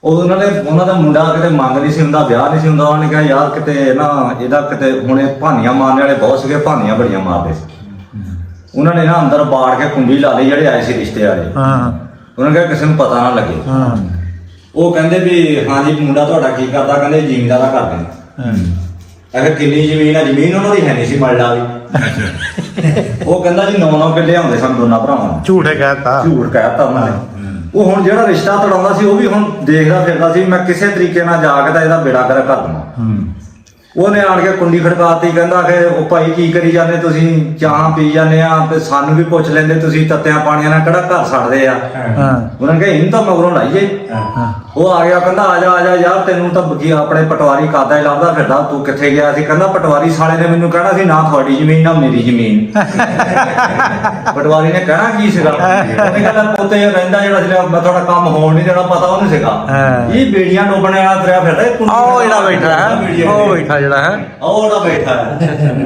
ਉਹਨਾਂ ਦਾ ਮੁੰਡਾ ਕਿਤੇ ਮੰਗ ਨਹੀਂ ਸੀ ਹੁੰਦਾ, ਵਿਆਹ ਨਹੀਂ ਸੀ ਹੁੰਦਾ। ਉਹਨੇ ਕਿਹਾ ਯਾਰ ਕਿਤੇ ਨਾ ਇਹਦਾ ਕਿਤੇ ਹੁਣੇ ਭਾਨੀਆਂ ਮਾਰਨ ਵਾਲੇ ਬਹੁਤ ਸੀਗੇ, ਭਾਨੀਆਂ ਬੜੀਆਂ ਮਾਰਦੇ ਸੀ। ਉਹਨਾਂ ਨੇ ਨਾ ਅੰਦਰ ਬਾੜ ਕੇ ਕੁੰਡੀ ਲਾ ਲਈ ਜਿਹੜੇ ਆਏ ਸੀ ਰਿਸ਼ਤੇ ਵਾਲੇ। ਉਹਨਾਂ ਨੇ ਕਿਹਾ ਕਿਸੇ ਨੂੰ ਪਤਾ ਨਾ ਲੱਗੇ। ਉਹ ਕਹਿੰਦੇ ਵੀ ਹਾਂਜੀ ਮੁੰਡਾ ਤੁਹਾਡਾ ਕੀ ਕਰਦਾ? ਕਹਿੰਦੇ ਜ਼ਿਮੀਂਦਾਰਾ ਕਰਦੇ। ਅਗਰ ਕਿੰਨੀ ਜ਼ਮੀਨ ਆ? ਜ਼ਮੀਨ ਉਹਨਾਂ ਦੀ ਹੈ ਨਹੀਂ ਸੀ ਮਲਡਾ ਦੀ। ਉਹ ਕਹਿੰਦਾ ਜੀ 9-9 ਕਿੱਲੇ ਆਉਂਦੇ ਸਨ ਦੋਨਾਂ ਭਰਾਵਾਂ ਨੂੰ। ਝੂਠ ਕਹਿਤਾ ਉਹਨਾਂ ਨੇ। ਉਹ ਹੁਣ ਜਿਹੜਾ ਰਿਸ਼ਤਾ ਤੜਾਉਂਦਾ ਸੀ ਉਹ ਵੀ ਹੁਣ ਦੇਖਦਾ ਫਿਰਦਾ ਸੀ ਮੈਂ ਕਿਸੇ ਤਰੀਕੇ ਨਾਲ ਜਾ ਕੇ ਤਾਂ ਇਹਦਾ ਬੇੜਾ ਕਰ ਦਵਾਂ। ਉਹਨੇ ਆਣ ਕੇ ਕੁੰਡੀ ਖੜਕਾਤੀ। ਕਹਿੰਦਾ ਕਿ ਉਹ ਭਾਈ ਕੀ ਕਰੀ ਜਾਂਦੇ ਤੁਸੀਂ? ਚਾਹ ਪੀ ਜਾਂਦੇ ਆ ਤੇ ਸਾਨੂੰ ਵੀ ਪੁੱਛ ਲੈਂਦੇ ਤੁਸੀਂ ਤੱਤਿਆਂ ਪਾਣੀਆਂ ਨਾਲ ਕਿਹੜਾ ਘਰ ਛੱਡਦੇ ਆ। ਉਹਨਾਂ ਨੇ ਕਿਹਾ ਇਹਨੂੰ ਤਾਂ ਮਗਰੋਂ ਲਾਈਏ। ਉਹ ਆ ਗਿਆ ਕਹਿੰਦਾ ਆ ਜਾ ਯਾਰ ਤੈਨੂੰ ਤਾਂ ਬਕੀ ਆਪਣੇ ਪਟਵਾਰੀ ਕਾਦਾ ਹੀ ਲੱਭਦਾ ਫਿਰਦਾ, ਤੂੰ ਕਿੱਥੇ ਗਿਆ ਸੀ? ਕਹਿੰਦਾ ਪਟਵਾਰੀ ਸਾਲੇ ਨੇ ਮੈਨੂੰ ਕਹਿਣਾ ਸੀ ਨਾ ਤੁਹਾਡੀ ਜ਼ਮੀਨ ਨਾ ਮੇਰੀ ਜ਼ਮੀਨ। ਪਟਵਾਰੀ ਨੇ ਕਹਿਣਾ ਕੀ ਸੀਗਾ? ਉਹਨੇ ਕਹਿੰਦਾ ਪੁੱਤੇ ਰਹਿੰਦਾ ਜਿਹੜਾ ਸੀ ਮੈਂ ਤੁਹਾਡਾ ਕੰਮ ਹੋਣ ਨਹੀਂ ਦੇਣਾ, ਪਤਾ ਉਹਨੂੰ ਸੀਗਾ। ਇਹ ਬੇੜੀਆਂ ਡੋਬਣ ਵਾਲਾ ਤੁਰਿਆ ਫਿਰਦਾ। ਉਹ ਜਿਹੜਾ ਬੈਠਾ ਹੈ ਉਹ ਬੈਠਾ ਜਿਹੜਾ ਹੈ ਉਹ ਜਿਹੜਾ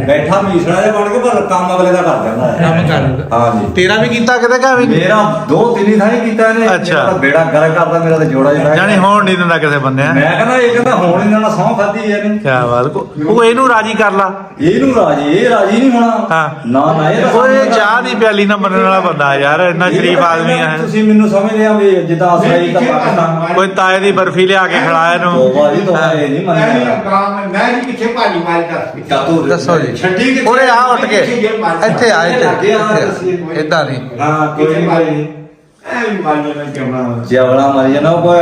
ਬੈਠਾ ਮੀਸੜਾ ਜਿਹਾ ਬਣ ਕੇ ਪਰ ਕੰਮ ਅਗਲੇ ਦਾ ਕਰ ਜਾਂਦਾ ਹੈ। ਕੰਮ ਕਰ ਹਾਂਜੀ। ਤੇਰਾ ਵੀ ਕੀਤਾ ਕਿਤੇ ਕਾ ਵੀ? ਮੇਰਾ 2-3 ਥਾਂ ਹੀ ਕੀਤਾ ਇਹਨੇ। ਅੱਛਾ ਬੇੜਾ ਗਰ ਕਰਦਾ ਮੇਰਾ ਤੇ ਜੋੜਾ ਜਿਹੜਾ ਜਾਨੀ ਹੋਣ ਨਹੀਂ ਦਿੰਦਾ ਕਿਸੇ ਬੰਦੇ। ਮੈਂ ਕਹਿੰਦਾ ਇਹ ਕਹਿੰਦਾ ਹੋਣ ਨਹੀਂ ਦੇਣਾ, ਸਹੁੰ ਖਾਧੀ ਇਹਨੇ। ਕੀ ਬਾਤ। ਉਹ ਇਹਨੂੰ ਰਾਜੀ ਕਰ ਲਾ। ਇਹਨੂੰ ਰਾਜੀ ਇਹ ਰਾਜੀ ਨਹੀਂ ਹੋਣਾ। ਨਾ ਇਹ ਚਾਹ ਦੀ ਪਿਆਲੀ ਨਾ ਮੰਨਣ ਵਾਲਾ ਬੰਦਾ ਯਾਰ, ਇੰਨਾ ਸ਼ਰੀਫ ਆਦਮੀ ਹੈ। ਤੁਸੀਂ ਮੈਨੂੰ ਸਮਝਦੇ ਆ ਵੀ ਜਿੱਦਾਂ ਅਸਰਾਈ ਦਾ ਪਾਕਿਸਤਾਨ ਕੋਈ ਤਾਏ ਦੀ ਬਰਫੀ ਲਿਆ ਕੇ ਖਿਲਾਇਆ ਇਹਨੂੰ। ਵਾਜੀ ਤੋਂ ਇਹ ਨਹੀਂ ਮੰਨਿਆ। ਮੈਂ ਜੀ ਕਿੱਥੇ ਭਾਜੀ ਮਾਰ ਕਰ ਦੱਸੋ ਜੀ। ਛੱਡੀ ਕਿ ਉਰੇ ਆ ਉੱਠ ਕੇ ਇੱਥੇ ਆ ਇੱਦਾਂ ਨਹੀਂ। ਹਾਂ ਕੋਈ ਨਹੀਂ ਐ ਵੀ ਮਾਰ ਲੈਣਾ ਜਵਲਾ ਮਾਰੀ ਜਾਣਾ ਕੋਈ